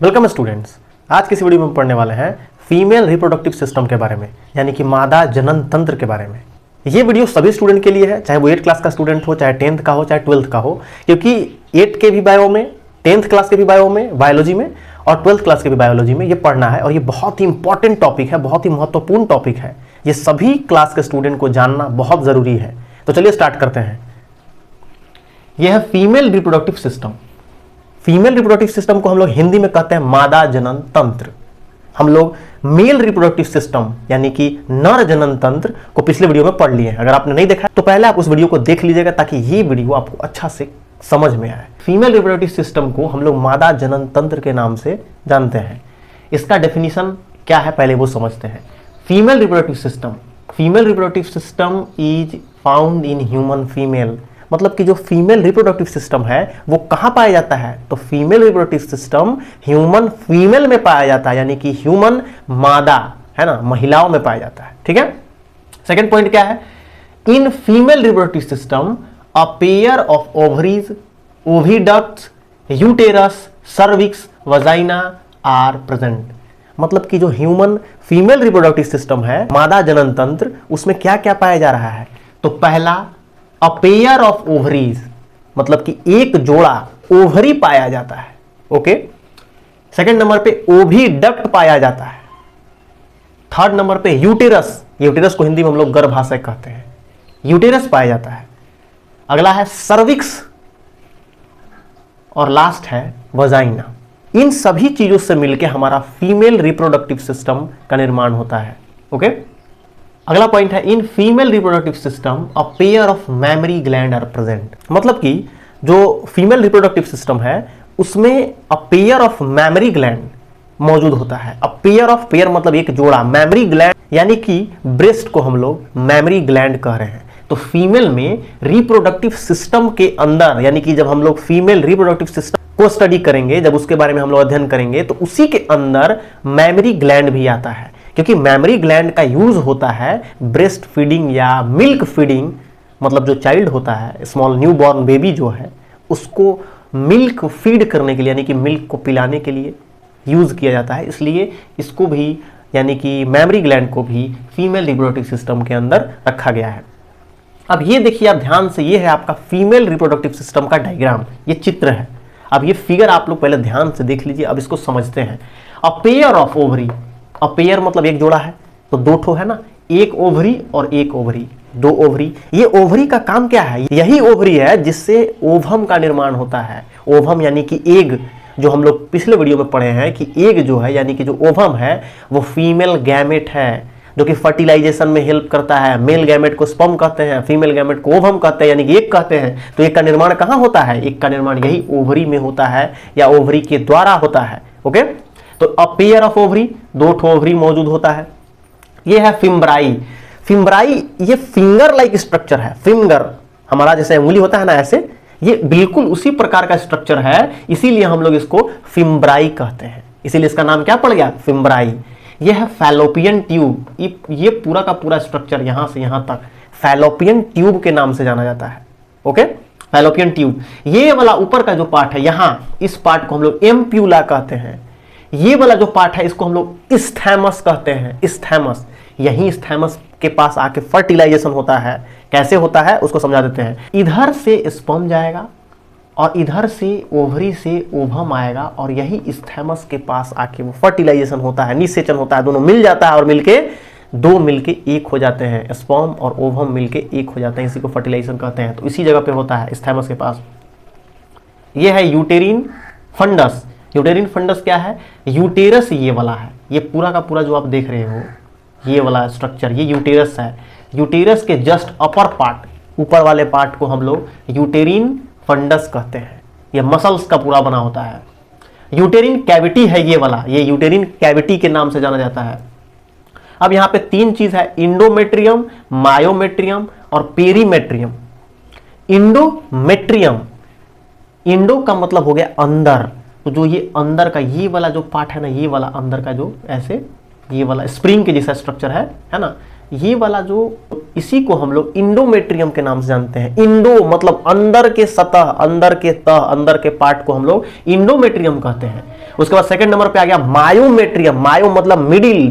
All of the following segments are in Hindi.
Welcome students. आज की इस वीडियो में पढ़ने वाले हैं फीमेल रिप्रोडक्टिव सिस्टम के बारे में, यानी कि मादा जनन तंत्र के बारे में। ये वीडियो सभी स्टूडेंट के लिए है, चाहे वो 8th क्लास का स्टूडेंट हो, चाहे 10th का हो, चाहे 12th का हो, क्योंकि 8th के भी बायो में, 10th क्लास के भी बायो में, बायोलॉजी में, और 12th क्लास के भी बायोलॉजी में ये पढ़ना है। और ये बहुत ही इंपॉर्टेंट टॉपिक है, बहुत ही महत्वपूर्ण टॉपिक है। ये सभी क्लास के स्टूडेंट को जानना बहुत जरूरी है। तो चलिए स्टार्ट करते हैं। यह है female reproductive system. Female reproductive system को हम लोग हिंदी में कहते हैं मादा जनन तंत्र। हम लोग मेल रिप्रोडक्टिव सिस्टम यानी कि नर जनन तंत्र को पिछले वीडियो में पढ़ लिए हैं। अगर आपने नहीं देखा तो पहले आप उस वीडियो को देख लीजिएगा ताकि ये वीडियो आपको अच्छा से समझ में आए। फीमेल रिप्रोडक्टिव सिस्टम को हम लोग मादा जनन तंत्र के नाम से जानते हैं। इसका डेफिनेशन क्या है पहले वो समझते हैं। Female reproductive system is found in human female, मतलब कि जो फीमेल रिप्रोडक्टिव सिस्टम है वो कहां पाया जाता है, तो female reproductive system human female में पाया जाता है, यानी कि ह्यूमन मादा है ना, महिलाओं में पाया जाता है। ठीक है। सेकंड पॉइंट क्या है, in female reproductive system a pair of ovaries, oviducts, uterus, cervix, vagina are present. मतलब कि जो ह्यूमन फीमेल रिप्रोडक्टिव सिस्टम है, मादा जनन तंत्र, उसमें क्या क्या पाया जा रहा है। तो पहला अ पेयर ऑफ ओवरीज, मतलब कि एक जोड़ा ओवरी पाया जाता है। ओके। सेकंड नंबर पे ओविडक्ट पाया जाता है। थर्ड नंबर पे यूटेरस, यूटेरस को हिंदी में हम लोग गर्भाशय कहते हैं, यूटेरस पाया जाता है। अगला है सर्विक्स और लास्ट है वजाइना। इन सभी चीजों से मिलकर हमारा फीमेल रिप्रोडक्टिव सिस्टम का निर्माण होता है। ओके। अगला पॉइंट है, in female reproductive system a pair of mammary gland are present. मतलब कि जो फीमेल रिप्रोडक्टिव सिस्टम है उसमें a pair of mammary gland मौजूद होता है। अ पेयर मतलब एक जोड़ा, मैमरी ग्लैंड यानी कि ब्रेस्ट को हम लोग मैमरी ग्लैंड कह रहे हैं। तो फीमेल में रिप्रोडक्टिव सिस्टम के अंदर, यानी कि जब हम लोग फीमेल रिप्रोडक्टिव सिस्टम को स्टडी करेंगे, जब उसके बारे में हम लोग अध्ययन करेंगे, तो उसी के अंदर मैमरी ग्लैंड भी आता है, क्योंकि मैमरी ग्लैंड का यूज होता है ब्रेस्ट फीडिंग या मिल्क फीडिंग, मतलब जो चाइल्ड होता है, स्मॉल न्यू बॉर्न बेबी जो है, उसको मिल्क फीड करने के लिए, यानी कि मिल्क को पिलाने के लिए यूज किया जाता है। इसलिए इसको भी, यानी कि मैमरी ग्लैंड को भी फीमेल रिप्रोडक्टिव सिस्टम के अंदर रखा गया है। अब ये देखिए आप ध्यान से, ये है आपका फीमेल रिप्रोडक्टिव सिस्टम का डायग्राम, ये चित्र है। अब ये फिगर आप लोग पहले ध्यान से देख लीजिए, अब इसको समझते हैं। अ pair of ovary, a pair मतलब एक जोड़ा है, तो दो ठो है ना, एक ओवरी और एक ओवरी, दो ओवरी। ये ओवरी का काम क्या है, यही ओवरी है जिससे ओवम का निर्माण होता है। ओवम यानी कि एग, जो हम लोग पिछले वीडियो में पढ़े हैं कि एग जो है, यानी कि जो ओवम है वो फीमेल गैमेट है, जो कि फर्टिलाइजेशन में हेल्प करता है। मेल गैमेट को स्पर्म कहते हैं, फीमेल गैमेट को ओवम कहते हैं, यानी कि एग कहते हैं। तो एग का निर्माण कहाँ होता है, एग का निर्माण यही ओवरी में होता है या ओवरी के द्वारा होता है। ओके। तो अ पेयर ऑफ ओवरी, दो ठो ओवरी मौजूद होता है। ये है फिम्ब्राई। फिम्ब्राई ये फिंगर लाइक स्ट्रक्चर है। फिंगर हमारा जैसे उंगली होता है ना, ऐसे ये बिल्कुल उसी प्रकार का स्ट्रक्चर है, इसीलिए हम लोग इसको फिम्ब्राई कहते हैं। इसीलिए इसका नाम क्या पड़ गया, फिम्ब्राई। ये है फैलोपियन ट्यूब। ये पूरा का पूरा स्ट्रक्चर यहां से यहां तक फैलोपियन ट्यूब के नाम से जाना जाता है। ओके। फैलोपियन ट्यूब, ये वाला ऊपर का जो पार्ट है, यहां इस पार्ट को हम लोग एम्प्यूला कहते हैं। ये वाला जो पार्ट है इसको हम लोग स्थैमस कहते हैं। स्थैमस, यही स्थैमस के पास आके फर्टिलाइजेशन होता है। कैसे होता है उसको समझा देते हैं। इधर से स्पर्म जाएगा और इधर से ओवरी से ओवम आएगा, और यही स्थैमस के पास आके वो फर्टिलाइजेशन होता है, निषेचन होता है, दोनों मिल जाता है और मिलके दो मिलके एक हो जाते हैं। स्पर्म और ओवम मिलके एक हो जाते हैं, इसी को फर्टिलाइजेशन कहते हैं। तो इसी जगह पे होता है स्थैमस के पास। ये है यूटेरिन फंडस। यूटेरिन फंडस क्या है, यूटेरस ये वाला है। ये पूरा का पूरा जो आप देख रहे हो, ये वाला स्ट्रक्चर, ये यूटेरस है। यूटेरस के जस्ट अपर पार्ट, ऊपर वाले पार्ट को हम लोग यूटेरिन फंडस कहते हैं। ये मसल्स का पूरा बना होता है। यूटेरिन कैविटी है ये वाला, ये यूटेरिन कैविटी के नाम से जाना जाता है। अब यहाँ पे तीन चीज है, इंडोमेट्रियम, मायोमेट्रियम और पेरीमेट्रियम। इंडोमेट्रियम, इंडो का मतलब हो गया अंदर, तो जो ये अंदर का ये वाला जो पार्ट है ना, ये वाला अंदर का जो ऐसे ये वाला स्प्रिंग के जैसा स्ट्रक्चर है ना, ये वाला जो, इसी को हम लोग इंडोमेट्रियम के नाम से जानते हैं। इंडो मतलब अंदर के सतह, अंदर के तह, अंदर के पार्ट को हम लोग इंडोमेट्रियम कहते हैं। उसके बाद सेकंड नंबर पे आ गया मायोमेट्रियम। मायो मतलब मिडिल,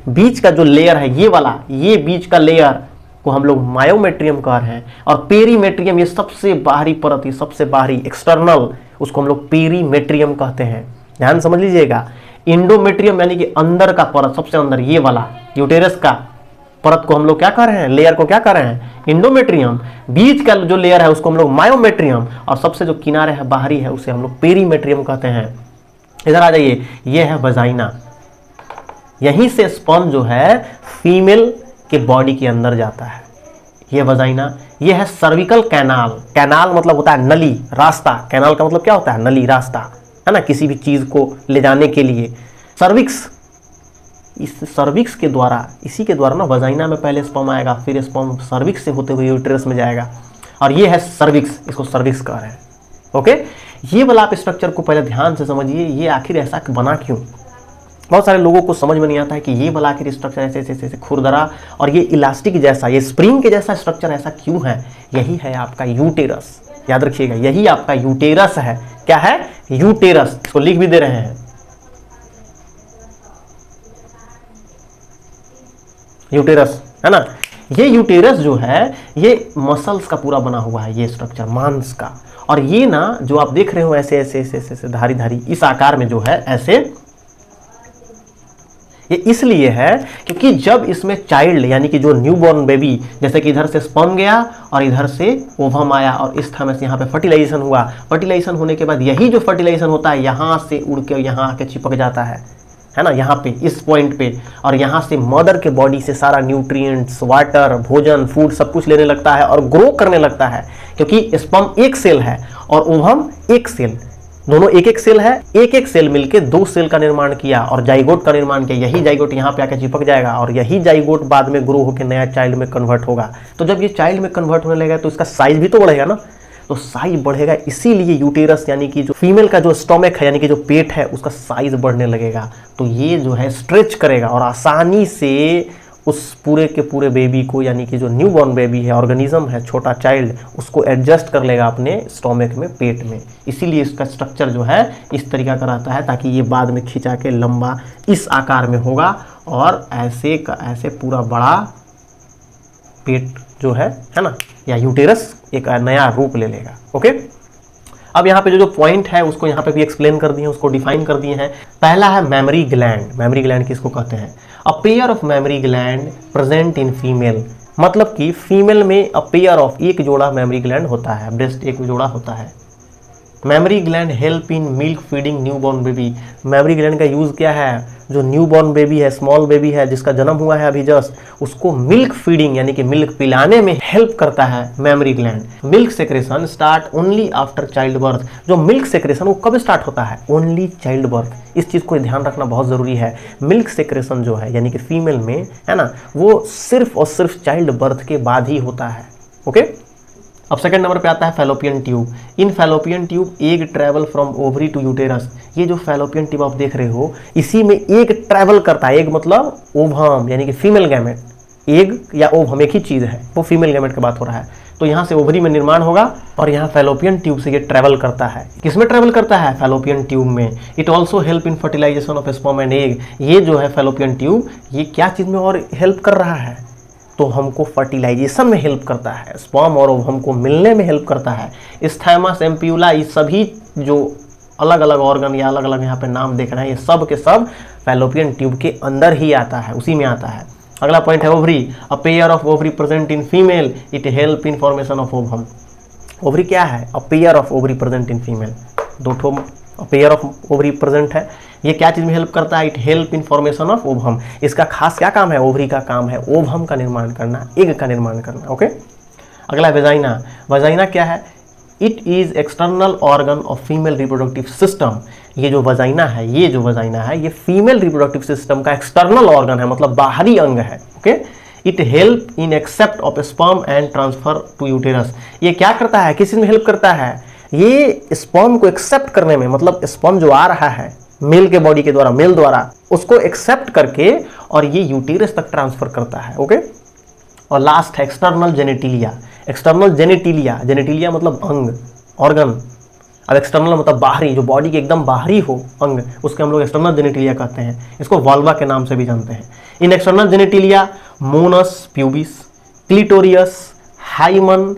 बीच का जो लेयर है, ये वाला, ये बीच का लेयर को हम लोग मायोमेट्रियम कह रहे हैं। और पेरीमेट्रियम, ये सबसे बाहरी परत, ये सबसे बाहरी एक्सटर्नल, उसको हम लोग पेरीमेट्रियम कहते हैं। ध्यान समझ लीजिएगा। इंडोमेट्रियम यानी कि अंदर का परत, सबसे अंदर, ये वाला यूटेरस का परत को हम लोग क्या कह रहे हैं, लेयर को क्या कह रहे हैं, इंडोमेट्रियम। बीच का जो लेयर है उसको हम लोग मायोमेट्रियम, और सबसे जो किनारे है, बाहरी है, उसे हम लोग पेरीमेट्रियम कहते हैं। इधर आ जाइए, ये है वजाइना। यहीं से स्पर्म जो है फीमेल के बॉडी के अंदर जाता है, ये वजाइना। ये है सर्विकल कैनाल। कैनाल मतलब होता है नली, रास्ता। कैनाल का मतलब क्या होता है, नली, रास्ता, है ना, किसी भी चीज को ले जाने के लिए। सर्विक्स, इस सर्विक्स के द्वारा, इसी के द्वारा ना वजाइना में पहले स्पर्म आएगा, फिर स्पर्म सर्विक्स से होते हुए यूटेरस में जाएगा, और ये है सर्विक्स, इसको सर्विक्स कह रहे हैं। ओके, ये वाला आप स्ट्रक्चर को पहले ध्यान से समझिए, ये आखिर ऐसा बना क्यों। बहुत सारे लोगों को समझ में नहीं आता है कि ये वाला आखिर स्ट्रक्चर ऐसे ऐसे ऐसे खुरदरा और ये इलास्टिक जैसा, ये स्प्रिंग के जैसा स्ट्रक्चर ऐसा क्यों है। यही है आपका यूटेरस, याद रखिएगा, यही आपका यूटेरस है। क्या है, यूटेरस। इसको लिख भी दे रहे हैं, यूटेरस, है ना। ये यूटेरस जो है, ये मसल्स का पूरा बना हुआ है, ये स्ट्रक्चर मांस का। और ये ना जो आप देख रहे हो ऐसे ऐसे ऐसे ऐसे धारी धारी इस आकार में जो है ऐसे, ये इसलिए है क्योंकि जब इसमें चाइल्ड यानी कि जो न्यूबॉर्न बेबी, जैसे कि इधर से स्पर्म गया और इधर से ओवम आया और इस थैलेमस से यहाँ पे फर्टिलाइजेशन हुआ। फर्टिलाइजेशन होने के बाद यही जो फर्टिलाइजेशन होता है यहाँ से उड़ के यहाँ आके चिपक जाता है ना, यहाँ पे इस पॉइंट पे, और यहाँ से मदर के बॉडी से सारा न्यूट्रिएंट्स, वाटर, भोजन, फूड सब कुछ लेने लगता है और ग्रो करने लगता है। क्योंकि स्पर्म एक सेल है और ओवम एक सेल, दोनों एक एक सेल है। एक एक सेल मिलके दो सेल का निर्माण किया और जाइगोट का निर्माण किया। यही जाइगोट यहाँ पे आके चिपक जाएगा और यही जाइगोट बाद में ग्रो होकर नया चाइल्ड में कन्वर्ट होगा। तो जब ये चाइल्ड में कन्वर्ट होने लगेगा तो इसका साइज भी तो बढ़ेगा ना, तो साइज बढ़ेगा। इसीलिए यूटेरस यानी कि जो फीमेल का जो स्टोमक है यानी कि जो पेट है उसका साइज बढ़ने लगेगा। तो ये जो है स्ट्रेच करेगा और आसानी से उस पूरे के पूरे बेबी को, यानी कि जो न्यूबॉर्न बेबी है, ऑर्गेनिज्म है, छोटा चाइल्ड, उसको एडजस्ट कर लेगा अपने स्टोमक में, पेट में। इसीलिए इसका स्ट्रक्चर जो है इस तरीका का रहता है, ताकि ये बाद में खिंचा के लंबा इस आकार में होगा और ऐसे का ऐसे पूरा बड़ा पेट जो है ना, या यूटेरस एक नया रूप ले लेगा। ओके, अब यहाँ पे जो पॉइंट है उसको यहाँ पे भी एक्सप्लेन कर दिए, उसको डिफाइन कर दिए हैं। पहला है मेमोरी ग्लैंड। मेमोरी ग्लैंड किसको कहते हैं, अ pair of memory gland present in female. मतलब कि फीमेल में अ पेयर ऑफ, एक जोड़ा मेमोरी ग्लैंड होता है, ब्रेस्ट एक जोड़ा होता है। Memory gland help in milk feeding newborn baby. Memory gland का यूज क्या है, जो न्यूबॉर्न बेबी है, स्मॉल बेबी है, जिसका जन्म हुआ है अभी जस्ट, उसको मिल्क फीडिंग यानी कि मिल्क पिलाने में हेल्प करता है memory gland. Milk secretion start only after child birth. जो मिल्क सेक्रेशन वो कब स्टार्ट होता है, ओनली चाइल्ड बर्थ। इस चीज को ध्यान रखना बहुत जरूरी है। मिल्क सेक्रेशन जो है यानी कि फीमेल में है ना, वो सिर्फ और सिर्फ चाइल्ड बर्थ के बाद ही होता है। ओके, अब सेकंड नंबर पे आता है fallopian tube. In fallopian tube egg travel from ovary to uterus. ये जो फैलोपियन ट्यूब आप देख रहे हो, इसी में एग ट्रैवल करता है। एग मतलब ओवम यानी कि फीमेल गैमेट। एग या ओवम एक ही चीज है, वो फीमेल गैमेट की बात हो रहा है। तो यहाँ से ओवरी में निर्माण होगा और यहाँ फैलोपियन ट्यूब से ये ट्रैवल करता है। किसमें ट्रैवल करता है, फैलोपियन ट्यूब में। It also help in fertilization of sperm and egg. ये जो है फैलोपियन ट्यूब, ये क्या चीज में और हेल्प कर रहा है, तो हमको फर्टिलाइजेशन में हेल्प करता है, स्पर्म और ओवम को मिलने में हेल्प करता है। इस थैमस, एम्प्यूला, ये सभी जो अलग अलग ऑर्गन या अलग अलग यहाँ पे नाम देख रहे हैं, ये सब के सब फैलोपियन ट्यूब के अंदर ही आता है, उसी में आता है। अगला पॉइंट है ovary. A pair of ovary present in female, it help in formation of ovum. Ovary क्या है, अ pair of ovary present in female. दो ठो पेयर ऑफ ओवरी प्रेजेंट है, ये क्या चीज में हेल्प करता है, it help in formation of ovum. इसका खास क्या काम है, ओवरी का काम है ओवम का निर्माण करना, एग का निर्माण करना। ओके, अगला वेजाइना। वेजाइना क्या है, it is external organ of female reproductive system. ये जो वेजाइना है, ये फीमेल रिप्रोडक्टिव सिस्टम का एक्सटर्नल ऑर्गन है, मतलब बाहरी अंग है। Okay, it help in accept of sperm and transfer to uterus. ये क्या करता है, किस चीज में हेल्प करता है, ये स्पर्म को एक्सेप्ट करने में, मतलब स्पर्म जो आ रहा है मेल के बॉडी के द्वारा, मेल द्वारा उसको एक्सेप्ट करके और ये यूटेरस तक ट्रांसफर करता है। ओके, और लास्ट है external genitalia. External genitalia, genitalia मतलब अंग, ऑर्गन। अब एक्सटर्नल मतलब बाहरी, जो बॉडी के एकदम बाहरी हो अंग, उसके हम लोग एक्सटर्नल जेनेटिलिया कहते हैं। इसको वॉल्वा के नाम से भी जानते हैं। In external genitalia mons pubis, clitoris, hymen,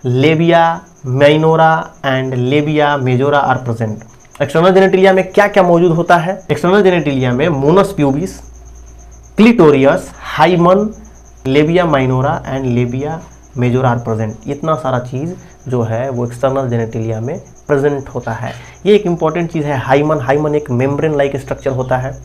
labia minora and labia majora are present. External genitalia में क्या क्या मौजूद होता है? एक्सटर्नल जेनेटिलिया में mons pubis, clitoris, hymen, labia minora and labia majora are present. इतना सारा चीज जो है वो एक्सटर्नल जेनेटिलिया में प्रेजेंट होता है। ये एक इंपॉर्टेंट चीज है हाइमन। हाइमन एक मेम्ब्रेन लाइक स्ट्रक्चर होता है।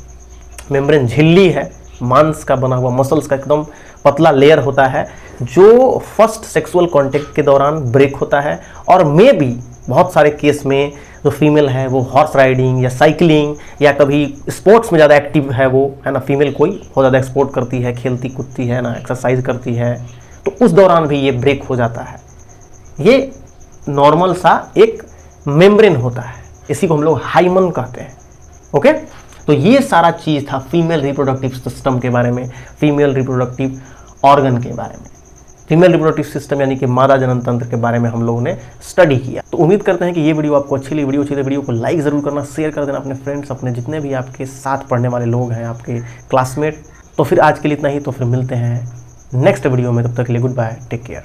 मेम्ब्रेन झिल्ली है, मांस का बना हुआ, मसल्स का एकदम पतला लेयर होता है, जो फर्स्ट सेक्सुअल कॉन्टेक्ट के दौरान ब्रेक होता है। और मे भी बहुत सारे केस में जो फीमेल है वो हॉर्स राइडिंग या साइकिलिंग या कभी स्पोर्ट्स में ज़्यादा एक्टिव है, वो है ना, फीमेल कोई बहुत ज़्यादा एक्सपोर्ट करती है, खेलती कूदती है ना, एक्सरसाइज करती है, तो उस दौरान भी ये ब्रेक हो जाता है। ये नॉर्मल सा एक मेम्ब्रेन होता है, इसी को हम लोग हाइमन कहते हैं। ओके, तो ये सारा चीज था फीमेल रिप्रोडक्टिव सिस्टम के बारे में, फीमेल रिप्रोडक्टिव ऑर्गन के बारे में, फीमेल रिप्रोडक्टिव सिस्टम यानी कि मादा जनन तंत्र के बारे में हम लोगों ने स्टडी किया। तो उम्मीद करते हैं कि ये वीडियो आपको अच्छी लगी। वीडियो अच्छी लगी, वीडियो को लाइक जरूर करना, शेयर कर देना अपने फ्रेंड्स, अपने जितने भी आपके साथ पढ़ने वाले लोग हैं, आपके क्लासमेट। तो फिर आज के लिए इतना ही, तो फिर मिलते हैं नेक्स्ट वीडियो में। तब तक के लिए गुड बाय, टेक केयर।